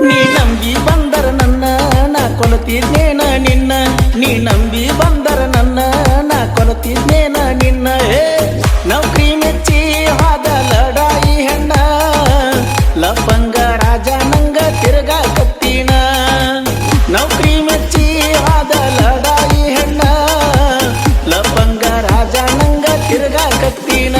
ನೀ ನಂಬಿ ಬಂದರ ನನ್ನ ನಾ ಕೊಲತಿದ್ನೇನ ನಿನ್ನ ನೀ ನಂಬಿ ಬಂದರ ನನ್ನ ನಾ ಕೊಲತಿದ್ನೇನ ನಿನ್ನ ನೌಕರಿ ಮೆಚ್ಚಿ ಹಾದ ಲಡಾಯಿ ಹೆಣ್ಣ ಲಪಂಗ ರಾಜ ನಂಗ ತಿರ್ಗಾ ಕತ್ತಿನ ನೌಕರಿ ಮೆಚ್ಚಿ ಹಾದ ಲಡಾಯಿ ಹೆಣ್ಣ ಲಪಂಗ ರಾಜ ನಂಗ ತಿರ್ಗಾ ಕತ್ತಿನ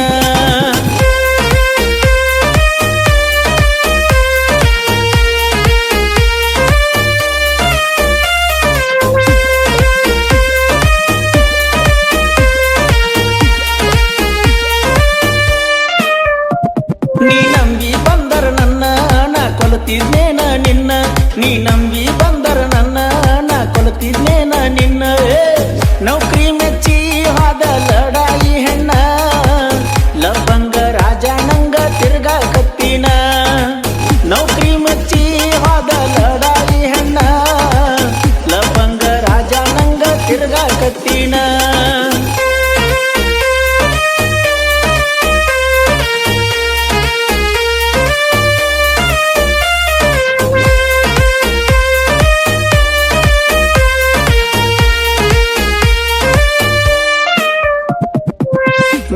ನೀ ನಂಬಿ ಬಂದರ ನನ್ನ ನಾ ಕೊಲತಿದ್ನೇನ ನಿನ್ನ ನೀ ನಂಬಿ ಬಂದರ ನನ್ನ ನಾ ಕೊಲತಿದ್ನೇನ ನಿನ್ನ ನೌಕರಿ ಮೆಚ್ಚಿ ಹಾದ ಲಡಾಯಿ ಹೆಣ್ಣ ಲಪಂಗ ರಾಜ ನಂಗ ತಿರ್ಗಾ ಕತ್ತಿನ ನೌಕರಿ ಮೆಚ್ಚಿ ಹಾದ ಲಡಾಯಿ ಹೆಣ್ಣ ಲಪಂಗ ರಾಜ ನಂಗ ತಿರ್ಗಾ ಕತ್ತಿನ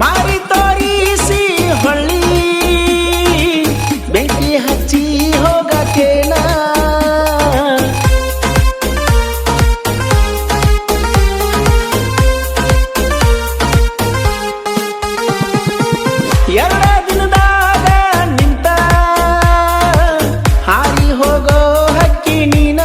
ಮಾರಿ ತೋರಿಸಿ ಹೊಳ್ಳಿ ಬೆಂಕಿ ಹಚ್ಚಿ ಹೋಗಕೇನ ಎರಡ ದಿನದಾಗ ನಿಂತ ಹಾರಿ ಹೋಗೋ ಹಕ್ಕಿ ನೀನ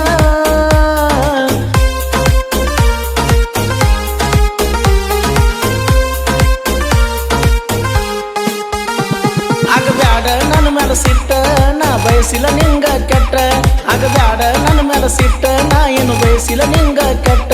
ಆಗಬ್ಯಾಡ ನನ್ನ ಮ್ಯಾಲ ಸಿಟ್ಟ ನಾ ಬಯಸಿಲ್ಲ ನಿಂಗ ಕೆಟ್ಟ ಆಗಬ್ಯಾಡ ನನ್ನ ಮ್ಯಾಲ ಸಿಟ್ಟ ನಾ ಏನು ಬಯಸಿಲ್ಲ ನಿಂಗ ಕೆಟ್ಟ